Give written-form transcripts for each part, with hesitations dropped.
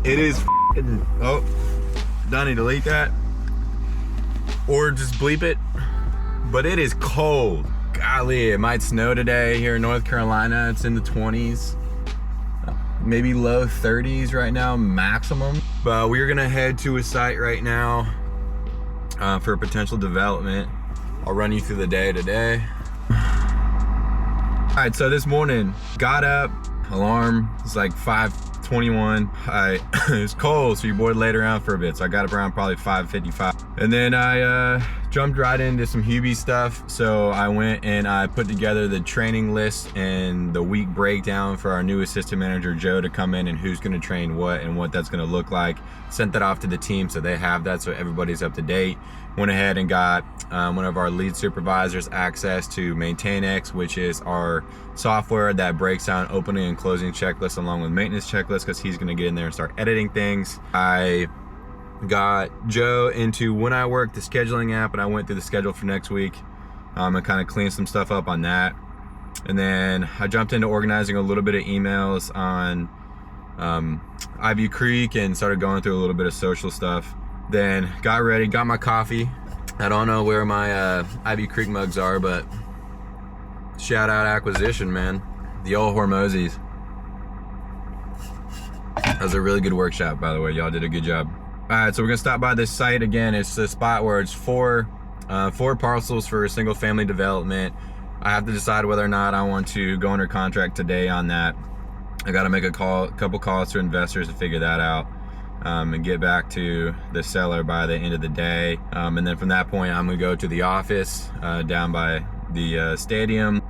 It is f***ing, oh, Donnie, delete that. Or just bleep it. But it is cold. Golly, it might snow today here in North Carolina. It's in the 20s. Maybe low 30s right now, maximum. But we're gonna head to a site right now for a potential development. I'll run you through the day today. All right, so this morning, got up, alarm, it's like 5:21. It's cold, so your boy laid around for a bit. So I got up around probably 5:55. And then I jumped right into some Hubies stuff. So I went and I put together the training list and the week breakdown for our new assistant manager, Joe, to come in and who's gonna train what and what that's gonna look like. Sent that off to the team so they have that so everybody's up to date. Went ahead and got one of our lead supervisors access to MaintainX, which is our software that breaks down opening and closing checklists along with maintenance checklists, because he's gonna get in there and start editing things. I got Joe into When I Work, the scheduling app, and I went through the schedule for next week and kind of cleaned some stuff up on that. And then I jumped into organizing a little bit of emails on Ivy Creek and started going through a little bit of social stuff. Then got ready, got my coffee. I don't know where my Ivy Creek mugs are, but shout out acquisition, man. The old Hormozis. That was a really good workshop, by the way. Y'all did a good job. All right, so we're gonna stop by this site again. It's the spot where it's four parcels for a single family development. I have to decide whether or not I want to go under contract today on that. I gotta make a couple calls to investors to figure that out. And get back to the seller by the end of the day. And then from that point, I'm gonna go to the office down by the stadium.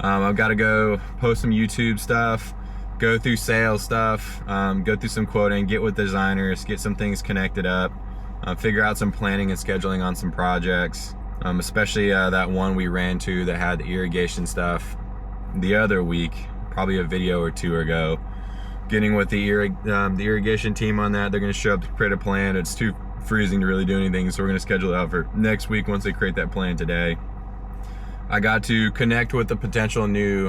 I've gotta go post some YouTube stuff, go through sales stuff, go through some quoting, get with designers, get some things connected up, figure out some planning and scheduling on some projects, especially that one we ran to that had the irrigation stuff the other week, probably a video or two ago. Getting with the irrigation team on that. They're gonna show up to create a plan. It's too freezing to really do anything, so we're gonna schedule it out for next week once they create that plan today. I got to connect with a potential new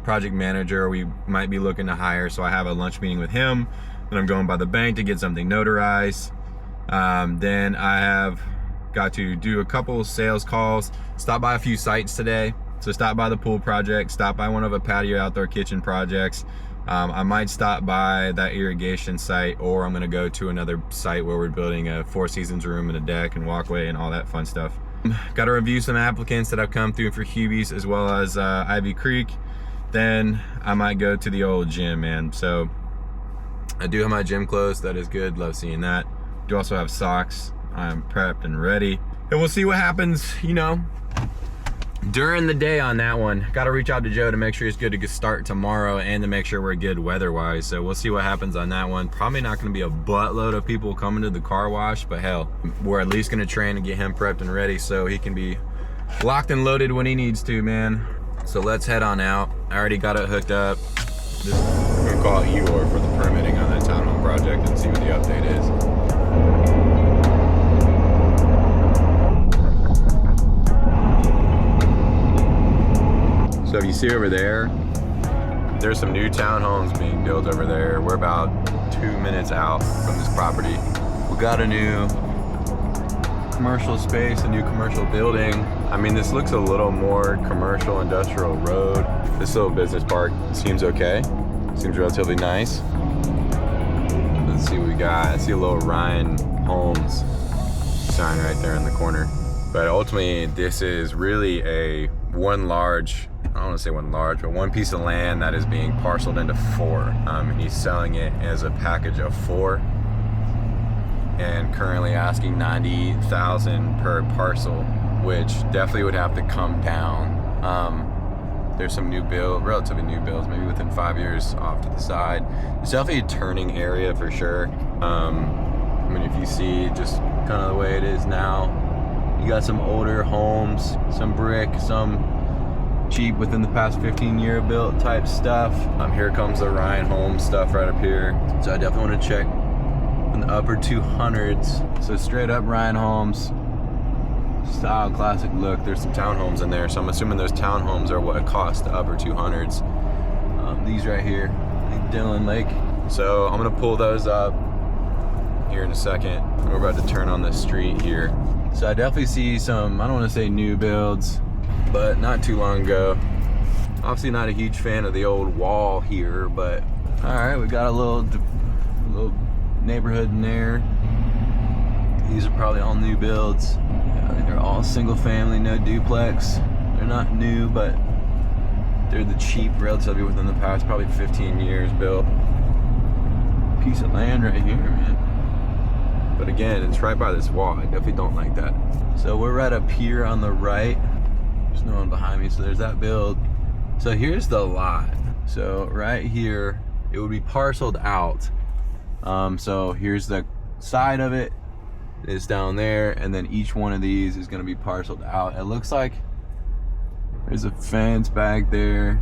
project manager we might be looking to hire, so I have a lunch meeting with him. Then I'm going by the bank to get something notarized. Then I have got to do a couple sales calls, stop by a few sites today. So stop by the pool project, stop by one of a patio outdoor kitchen projects. I might stop by that irrigation site, or I'm gonna go to another site where we're building a Four Seasons room and a deck and walkway and all that fun stuff. Got to review some applicants that have come through for Hubies as well as Ivy Creek. Then I might go to the old gym, man. So I do have my gym clothes, that is good, love seeing that. Do also have socks, I'm prepped and ready. And we'll see what happens, you know, during the day on that one. Got to reach out to Joe to make sure he's good to start tomorrow and to make sure we're good weather-wise. So we'll see what happens on that one. Probably not going to be a buttload of people coming to the car wash, but hell, we're at least going to train and get him prepped and ready so he can be locked and loaded when he needs to, man. So let's head on out. I already got it hooked up. Just going to call Eeyore for the permitting on that townhome project and see what the update is. So if you see over there, there's some new townhomes being built over there. We're about 2 minutes out from this property. We got a new commercial space, a new commercial building. I mean, this looks a little more commercial industrial road. This little business park seems okay. Seems relatively nice. Let's see what we got. I see a little Ryan Homes sign right there in the corner. But ultimately, this is really a one large, I don't want to say one large, but one piece of land that is being parceled into four. And he's selling it as a package of four, and currently asking $90,000 per parcel, which definitely would have to come down. There's some new build, relatively new builds, maybe within 5 years off to the side. It's definitely a turning area for sure. I mean, if you see just kind of the way it is now, you got some older homes, some brick, some cheap within the past 15-year built type stuff. Here comes the Ryan Homes stuff right up here. So I definitely want to check in the upper 200s. So straight up Ryan Homes style, classic look. There's some townhomes in there, so I'm assuming those townhomes are what it costs, the upper 200s. These right here, Dillon Lake So I'm gonna pull those up here in a second. We're about to turn on the street here. So I definitely see some, I don't want to say new builds, but not too long ago. Obviously not a huge fan of the old wall here, but all right, we got a little neighborhood in there. These are probably all new builds. They're all single family, no duplex. They're not new, but they're the cheap, relatively within the past probably 15 years built. Piece of land right here, man. But again, it's right by this wall. I definitely don't like that. So we're right up here on the right. There's no one behind me, so there's that build. So here's the lot. So right here, it would be parceled out. So here's the side of it. It's down there, and then each one of these is gonna be parceled out. It looks like there's a fence back there.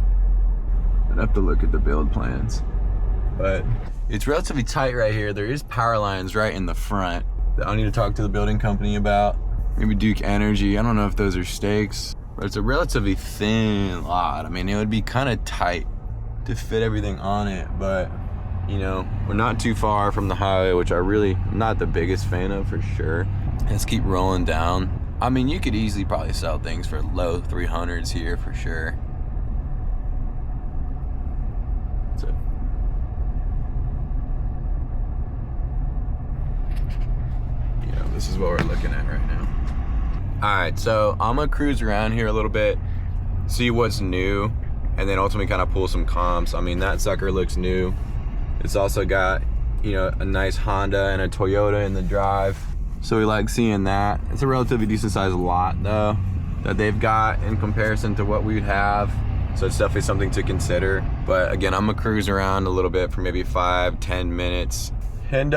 I'd have to look at the build plans. But it's relatively tight right here. There is power lines right in the front that I need to talk to the building company about. Maybe Duke Energy. I don't know if those are stakes, but it's a relatively thin lot. I mean, it would be kind of tight to fit everything on it, but you know, we're not too far from the highway, which I really am not the biggest fan of for sure. Let's keep rolling down. I mean, you could easily probably sell things for low 300s here for sure. So this is what we're looking at right now. All right, so I'm gonna cruise around here a little bit, see what's new, and then ultimately kind of pull some comps. I mean, that sucker looks new. It's also got, you know, a nice Honda and a Toyota in the drive. So we like seeing that. It's a relatively decent sized lot though, that they've got in comparison to what we'd have. So it's definitely something to consider. But again, I'm gonna cruise around a little bit for maybe 5-10 minutes. And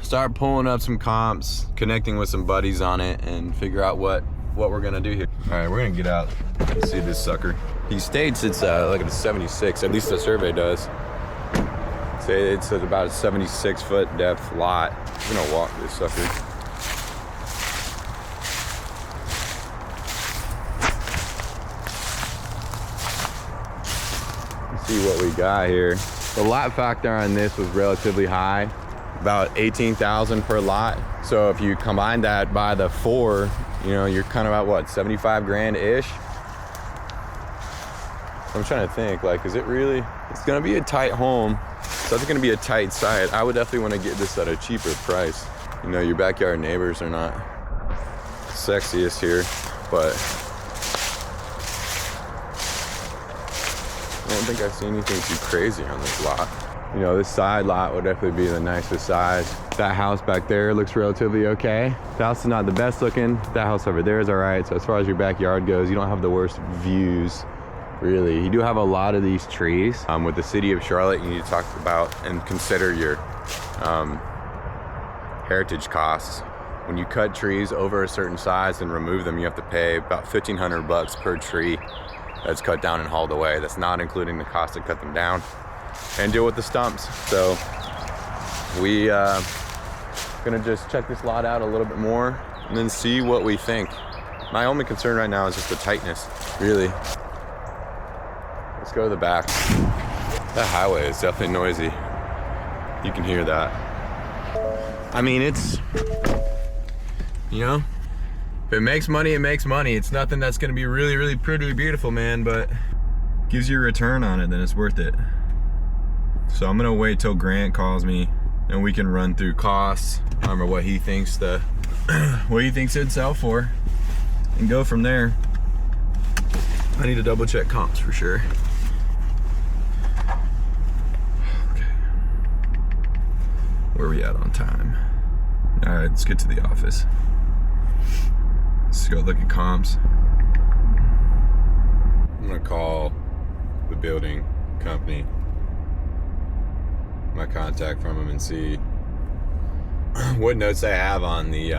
start pulling up some comps, connecting with some buddies on it, and figure out what we're gonna do here. All right, we're gonna get out and see this sucker. He states it's like a 76, at least the survey does. Say it's at about a 76-foot depth lot. We're gonna walk this sucker. Let's see what we got here. The lot factor on this was relatively high, about 18,000 per lot. So if you combine that by the 4, you know, you're kind of at what, 75 grand ish? I'm trying to think, like, is it really, it's gonna be a tight home. So it's gonna be a tight site. I would definitely wanna get this at a cheaper price. You know, your backyard neighbors are not sexiest here, but I don't think I see anything too crazy on this lot. You know, this side lot would definitely be the nicest size. That house back there looks relatively okay. The house is not the best looking. That house over there is all right. So as far as your backyard goes, you don't have the worst views, really. You do have a lot of these trees. With the city of Charlotte, you need to talk about and consider your heritage costs. When you cut trees over a certain size and remove them, you have to pay about $1,500 per tree that's cut down and hauled away. That's not including the cost to cut them down and deal with the stumps. So we gonna just check this lot out a little bit more and then see what we think. My only concern right now is just the tightness, really. Let's go to the back. That highway is definitely noisy. You can hear that. I mean, it's, you know, if it makes money, it makes money. It's nothing that's gonna be really, really pretty beautiful, man, but gives you a return on it, then it's worth it. So I'm gonna wait till Grant calls me and we can run through costs, or what he thinks what he thinks it'd sell for, and go from there. I need to double check comps for sure. Okay. Where are we at on time? All right, let's get to the office. Let's go look at comps. I'm gonna call the building company, my contact from them, and see what notes they have on the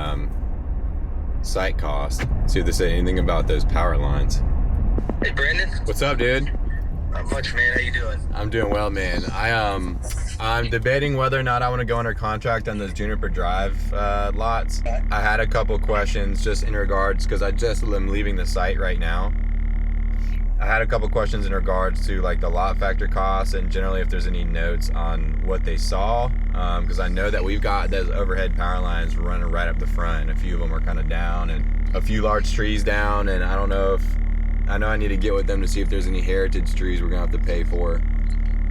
site cost. See if they say anything about those power lines. Hey Brandon. What's up, dude? Not much, man. How you doing? I'm doing well, man. I'm debating whether or not I want to go under contract on those Juniper Drive lots. I had a couple questions just in regards, because I just am leaving the site right now. I had a couple questions in regards to like the lot factor costs and generally if there's any notes on what they saw, because I know that we've got those overhead power lines running right up the front, and a few of them are kind of down, and a few large trees down, and I know I need to get with them to see if there's any heritage trees we're gonna have to pay for.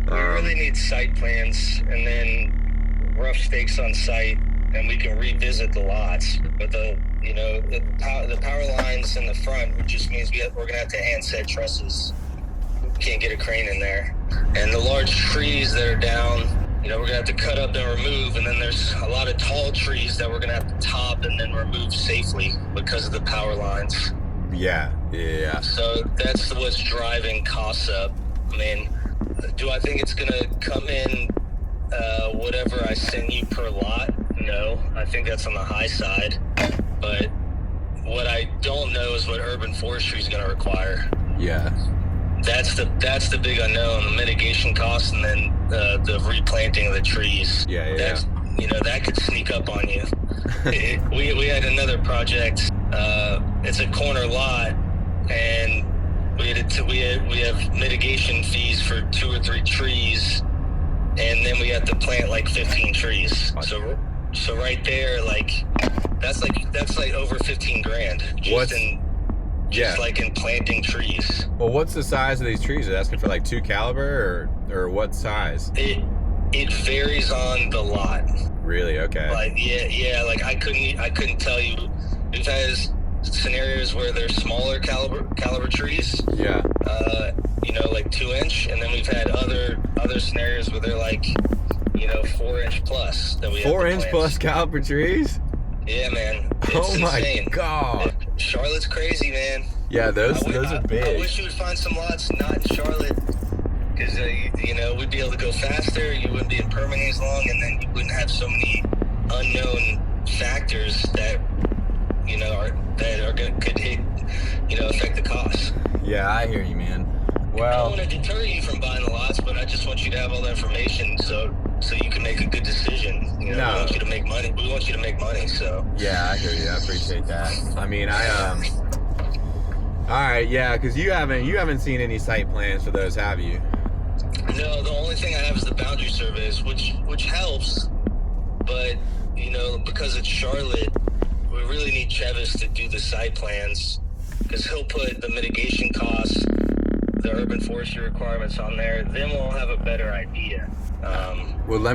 We really need site plans and then rough stakes on site, and we can revisit the lots. But the power lines in the front just means we're going to have to hand set trusses. We can't get a crane in there. And the large trees that are down, we're going to have to cut up and remove. And then there's a lot of tall trees that we're going to have to top and then remove safely because of the power lines. Yeah. So that's what's driving costs up. I mean, do I think it's going to come in whatever I send you per lot? No, I think that's on the high side. But what I don't know is what urban forestry is going to require. Yeah. That's the big unknown, the mitigation costs, and then the replanting of the trees. Yeah. That could sneak up on you. We had another project. It's a corner lot, and we have mitigation fees for 2 or 3 trees, and then we have to plant like 15 trees. So right there, that's like over 15 grand just like in planting trees. Well, what's the size of these trees? Are they asking for like 2 caliber or what size? It varies on the lot. Really? Okay. Like I couldn't tell you. We've had scenarios where they're smaller caliber trees. Yeah. Like 2-inch, and then we've had other scenarios where they're like 4-inch plus that we 4-inch plus caliber trees. Yeah, man. It's insane. God. Charlotte's crazy, man. Yeah, those are big. I wish you would find some lots not in Charlotte, because we'd be able to go faster. You wouldn't be in permitting as long, and then you wouldn't have so many unknown factors that could hit affect the cost. Yeah, I hear you, man. Well, I don't want to deter you from buying the lots, but I just want you to have all the information so you can make a good decision. We want you to make money. We want you to make money. So yeah, I hear you. I appreciate that. I mean, all right, yeah, because you haven't seen any site plans for those, have you? No, the only thing I have is the boundary surveys, which helps, but because it's Charlotte, we really need Travis to do the site plans, because he'll put the mitigation costs, the urban forestry requirements on there. Then we'll have a better idea. Well,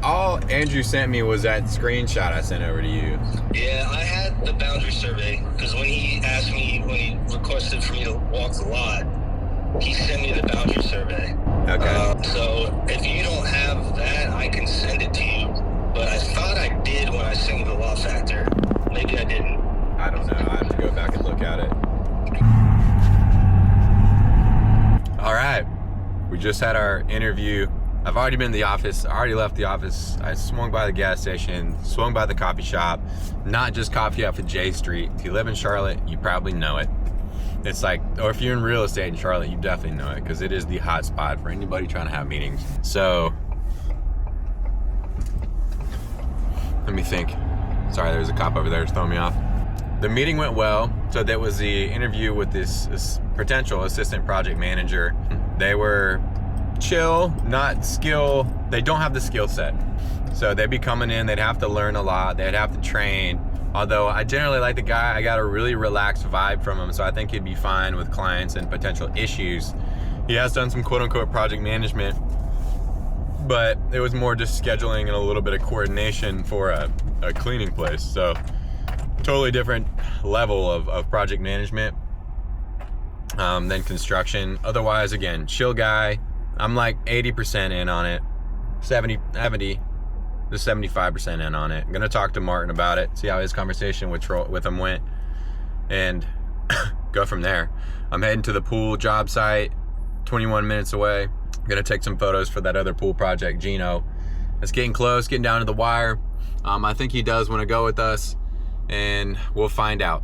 all Andrew sent me was that screenshot I sent over to you. Yeah, I had the boundary survey, because when he requested for me to walk the lot, he sent me the boundary survey. Okay. So if you don't have that, I can send it to you. But I thought I did when I sent you the lot factor. Maybe I didn't. I don't know. I have to go back and look at it. All right. We just had our interview. I've already been in the office. I already left the office. I swung by the gas station, swung by the coffee shop. Not just coffee off of J Street. If you live in Charlotte, you probably know it. It's like, or if you're in real estate in Charlotte, you definitely know it, because it is the hot spot for anybody trying to have meetings. So, let me think. Sorry, there's a cop over there throwing me off. The meeting went well. So that was the interview with this potential assistant project manager. They were chill, not skill. They don't have the skill set. So they'd be coming in, they'd have to learn a lot, they'd have to train. Although I generally like the guy, I got a really relaxed vibe from him, so I think he'd be fine with clients and potential issues. He has done some quote-unquote project management, but it was more just scheduling and a little bit of coordination for a cleaning place. So totally different level of project management than construction. Otherwise, again, chill guy. I'm like 80% in on it, 70 to 75% in on it. I'm gonna talk to Martin about it, see how his conversation with him went, and go from there. I'm heading to the pool job site, 21 minutes away. I'm gonna take some photos for that other pool project, Gino. It's getting close, getting down to the wire. I think he does want to go with us, and we'll find out.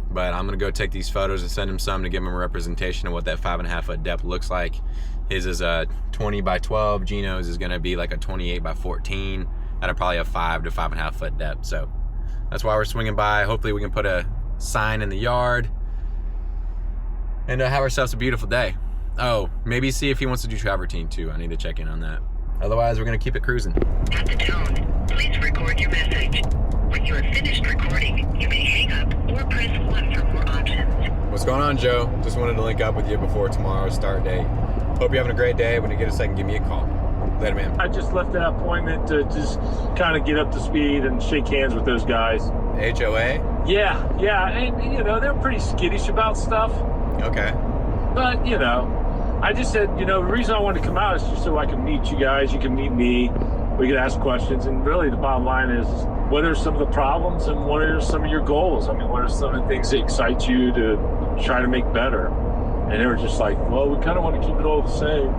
But I'm gonna go take these photos and send him some to give him a representation of what that 5.5 foot depth looks like. His is a 20 by 12. Gino's is gonna be like a 28 by 14. At probably a 5 to 5.5 foot depth. So that's why we're swinging by. Hopefully we can put a sign in the yard. and have ourselves a beautiful day. Oh, maybe see if he wants to do travertine too. I need to check in on that. Otherwise, we're gonna keep it cruising. At the tone, please record your message. When you have finished recording, you may hang up or press 1 for more options. What's going on, Joe? Just wanted to link up with you before tomorrow's start date. Hope you're having a great day. When you get a second, give me a call. Later, man. I just left that appointment to just kind of get up to speed and shake hands with those guys. HOA? Yeah, and you know, they're pretty skittish about stuff. Okay. But, you know, I just said, you know, the reason I wanted to come out is just so I can meet you guys, you can meet me, we can ask questions, and really the bottom line is, what are some of the problems and what are some of your goals? I mean, what are some of the things that excite you to try to make better? And they were just like, well, we kind of want to keep it all the same.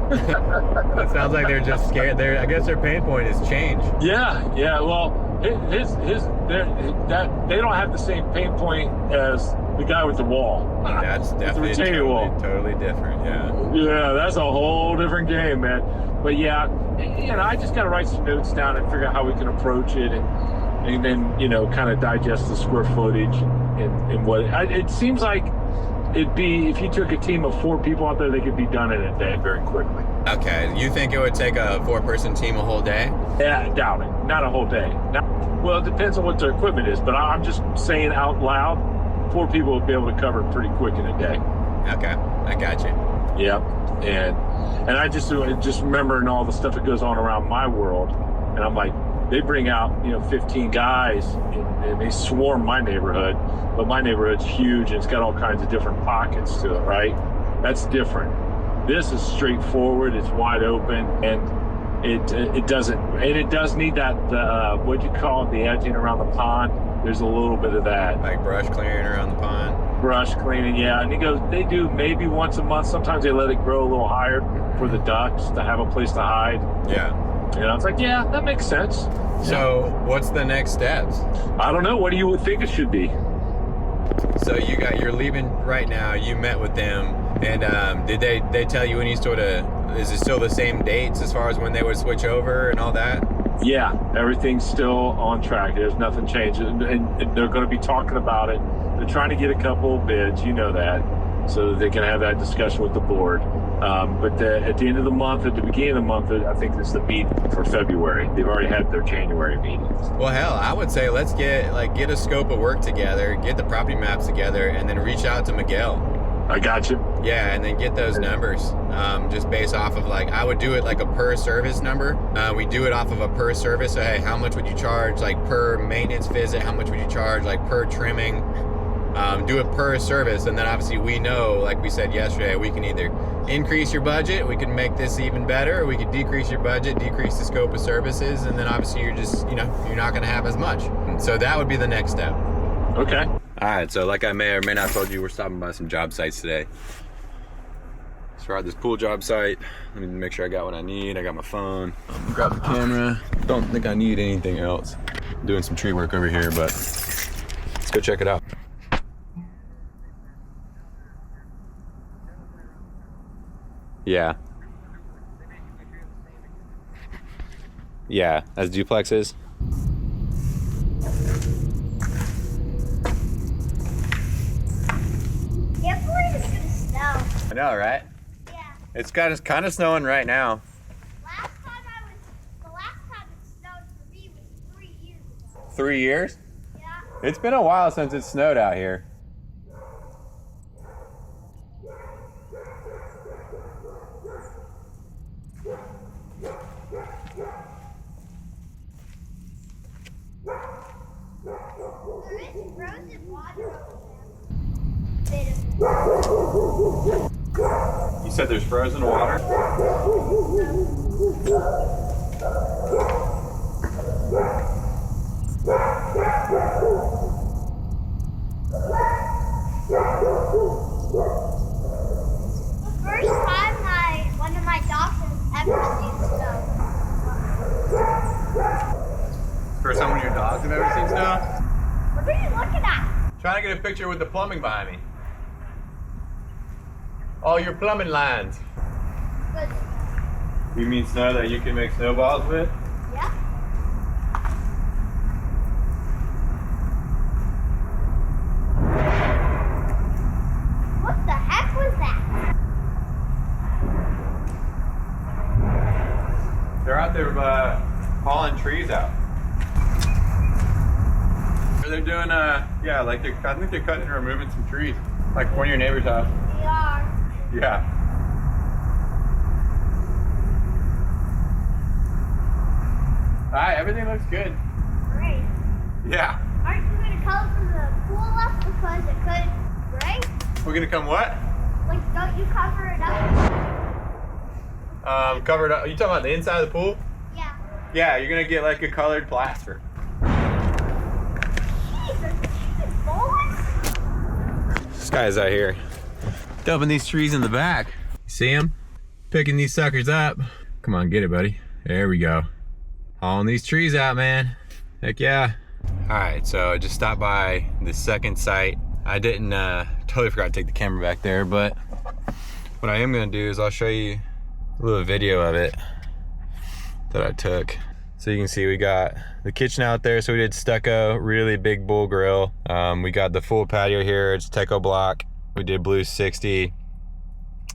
It sounds like they're just scared. I guess their pain point is change. Yeah. Well, they don't have the same pain point as the guy with the wall. That's definitely totally different. Yeah, that's a whole different game, man. But yeah, you know, I just got to write some notes down and figure out how we can approach it, and then, you know, kind of digest the square footage and what it seems like. It'd be, if you took a team of 4 people out there, they could be done in a day very quickly. Okay, you think it would take a 4-person team a whole day? Yeah, I doubt it. Not a whole day. Well, it depends on what their equipment is, but I'm just saying out loud, 4 people would be able to cover it pretty quick in a day. Okay, I got you. Yep, and I just remembering all the stuff that goes on around my world, and I'm like, they bring out, you know, 15 guys and they swarm my neighborhood, but my neighborhood's huge and it's got all kinds of different pockets to it, right? That's different. This is straightforward, it's wide open, and it does need that, what'd you call it, the edging around the pond. There's a little bit of that. Like brush clearing around the pond? Brush cleaning, yeah. And he goes, they do maybe once a month. Sometimes they let it grow a little higher for the ducks to have a place to hide. Yeah. And I was like, yeah, that makes sense. So what's the next steps? I don't know. What do you think it should be? So you're leaving right now. You met with them, and did they tell you any sort of, is it still the same dates as far as when they would switch over and all that? Yeah, everything's still on track. There's nothing changed, and they're going to be talking about it. They're trying to get a couple of bids, you know that, so that they can have that discussion with the board. But at the end of the month, at the beginning of the month, I think it's the meeting for February. They've already had their January meetings. Well, hell, I would say let's get a scope of work together, get the property maps together, and then reach out to Miguel. I got you. Yeah, and then get those numbers just based off of, like, I would do it like a per service number. We do it off of a per service. So, hey, how much would you charge, like, per maintenance visit? How much would you charge, like, per trimming? Do it per service, and then obviously we know, like we said yesterday, we can either increase your budget, we can make this even better, or we could decrease your budget, decrease the scope of services, and then obviously you're just, you know, you're not going to have as much. So that would be the next step. Okay. All right, so like I may or may not have told you, we're stopping by some job sites today. So we're at this pool job site. Let me make sure I got what I need. I got my phone. Grab the camera. Don't think I need anything else. I'm doing some tree work over here, but let's go check it out. Yeah. Yeah, as duplexes. Can't believe it's gonna snow. I know, right? Yeah. It's kind of snowing right now. The last time it snowed for me was 3 years ago. 3 years? Yeah. It's been a while since it snowed out here. There is frozen water over there. You said there's frozen water? The first time one of my dogs has ever seen snow. First time one of your dogs have ever seen snow? What are you looking at? Trying to get a picture with the plumbing behind me. All your plumbing lines. Good. You mean snow that you can make snowballs with? Yeah. What the heck was that? They're out there hauling trees out. They're doing yeah, like I think they're cutting and removing some trees, like one of your neighbor's house. They are. Yeah. All right, everything looks good. Great. Yeah. Aren't you gonna color from the pool up because it could break? We're gonna come what? Like, don't you cover it up? Covered up. Are you talking about the inside of the pool? Yeah. Yeah, you're gonna get like a colored plaster. Jesus, boys. This guy's out here dumping these trees in the back. You see him? Picking these suckers up. Come on, get it, buddy. There we go. Hauling these trees out, man. Heck yeah. All right, so I just stopped by the second site. I didn't, totally forgot to take the camera back there, but what I am gonna do is I'll show you a little video of it that I took. So you can see we got the kitchen out there. So we did stucco, really big bull grill. We got the full patio here. It's Teco block. We did blue 60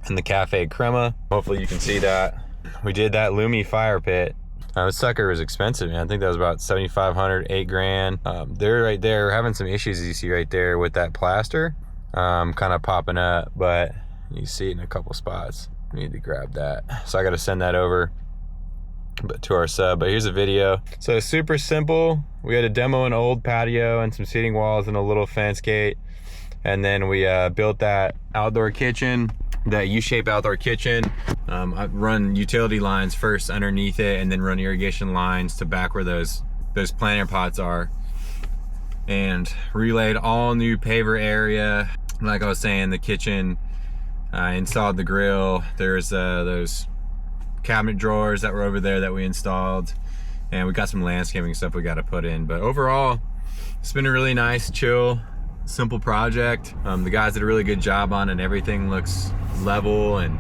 and the cafe crema. Hopefully you can see that. We did that Lumi fire pit. This sucker was expensive, man. I think that was about 7,500, 8 grand. They're right there. We're having some issues, as you see right there, with that plaster kind of popping up, but you see it in a couple spots. We need to grab that. So I got to send that over to our sub, but here's a video. So it's super simple. We had to demo an old patio and some seating walls and a little fence gate. And then we built that outdoor kitchen, that U-shaped outdoor kitchen. I run utility lines first underneath it and then run irrigation lines to back where those planter pots are. And relayed all new paver area. Like I was saying, the kitchen, installed the grill. There's those cabinet drawers that were over there that we installed. And we got some landscaping stuff we got to put in. But overall, it's been a really nice, chill, simple project. The guys did a really good job on it. Everything looks level and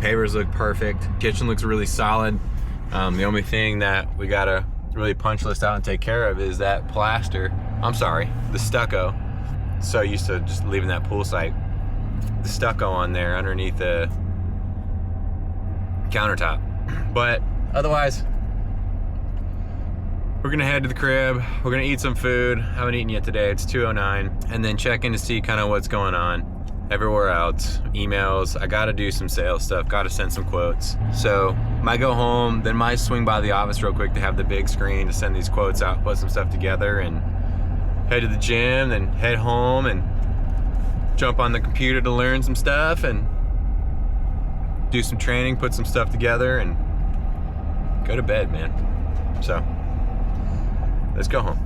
pavers look perfect. Kitchen looks really solid. The only thing that we gotta really punch list out and take care of is that plaster. I'm sorry, the stucco. So used to just leaving that pool site. The stucco on there underneath the countertop. But otherwise, we're gonna head to the crib. We're gonna eat some food. I haven't eaten yet today. It's 2:09, and then check in to see kind of what's going on everywhere else. Emails. I gotta do some sales stuff. Gotta send some quotes. So might go home, then might swing by the office real quick to have the big screen to send these quotes out, put some stuff together, and head to the gym, then head home and jump on the computer to learn some stuff and do some training, put some stuff together, and go to bed, man. So let's go home.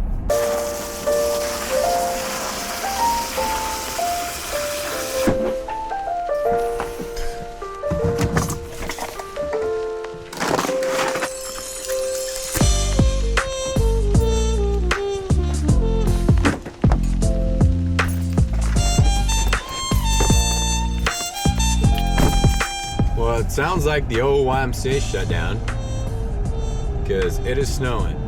Well, it sounds like the old YMCA shut down because it is snowing.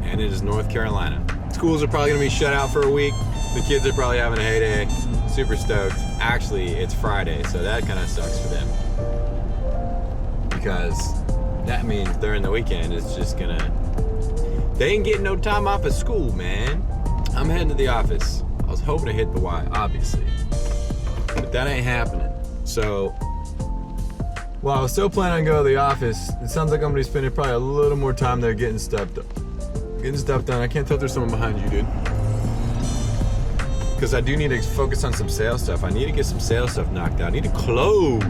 And it is North Carolina. Schools are probably gonna be shut out for a week. The kids are probably having a heyday. Super stoked. Actually, it's Friday, so that kind of sucks for them. Because that means during the weekend, it's just gonna... They ain't getting no time off of school, man. I'm heading to the office. I was hoping to hit the Y, obviously. But that ain't happening. So, while I was still planning on going to the office, it sounds like I'm gonna be spending probably a little more time there getting stuff done. I can't tell if there's someone behind you, dude. Because I do need to focus on some sales stuff. I need to get some sales stuff knocked out. I need to close,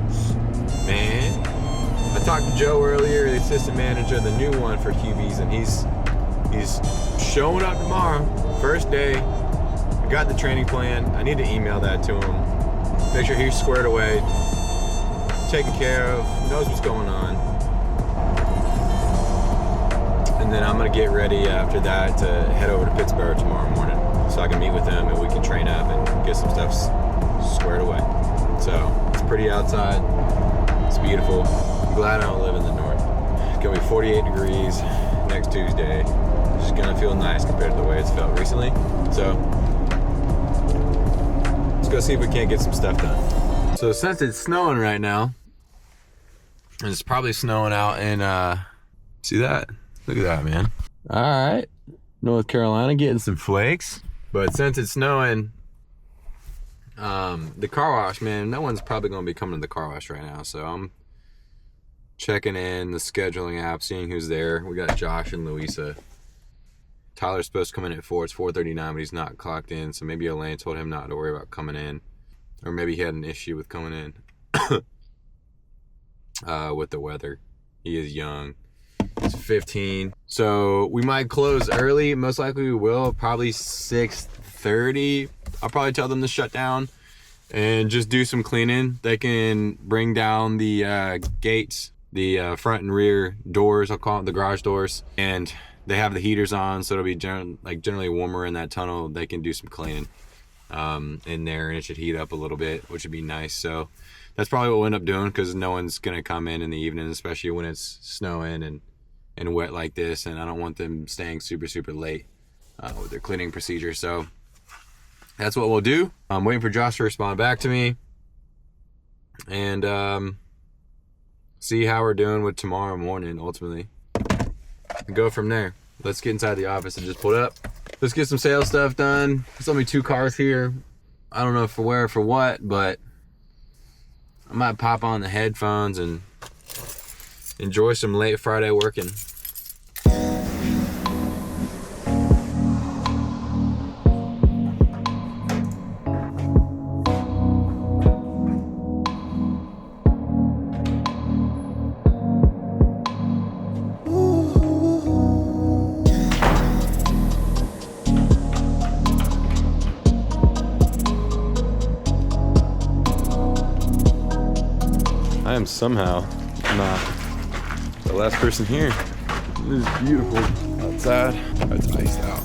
man. I talked to Joe earlier, the assistant manager, the new one for Hubies, and he's showing up tomorrow, first day. I got the training plan. I need to email that to him. Make sure he's squared away, taken care of, knows what's going on. And then I'm gonna get ready after that to head over to Pittsburgh tomorrow morning so I can meet with them and we can train up and get some stuff squared away. So it's pretty outside. It's beautiful. I'm glad I don't live in the north. It's gonna be 48 degrees next Tuesday. It's just gonna feel nice compared to the way it's felt recently. So let's go see if we can't get some stuff done. So since it's snowing right now, and it's probably snowing out in See that? Look at that, man. All right. North Carolina getting some flakes. But since it's snowing, the car wash, man, no one's probably going to be coming to the car wash right now. So I'm checking in the scheduling app, seeing who's there. We got Josh and Louisa. Tyler's supposed to come in at 4. It's 4:39, but he's not clocked in. So maybe Elaine told him not to worry about coming in. Or maybe he had an issue with coming in with the weather. He is young. He's 15. So we might close early. Most likely we will. Probably 6:30. I'll probably tell them to shut down and just do some cleaning. They can bring down the gates, the front and rear doors, I'll call it, the garage doors. And they have the heaters on, so it'll be generally warmer in that tunnel. They can do some cleaning in there, and it should heat up a little bit, which would be nice. So that's probably what we'll end up doing, because no one's gonna come in the evening, especially when it's snowing and wet like this, and I don't want them staying super late with their cleaning procedure. So that's what we'll do. I'm waiting for Josh to respond back to me and see how we're doing with tomorrow morning ultimately. Go from there. Let's get inside the office and just pull it up. Let's get some sales stuff done. There's only 2 cars here. I don't know for where, for what, but I might pop on the headphones and enjoy some late Friday working. I am somehow not the last person here. It is beautiful outside. It's iced out.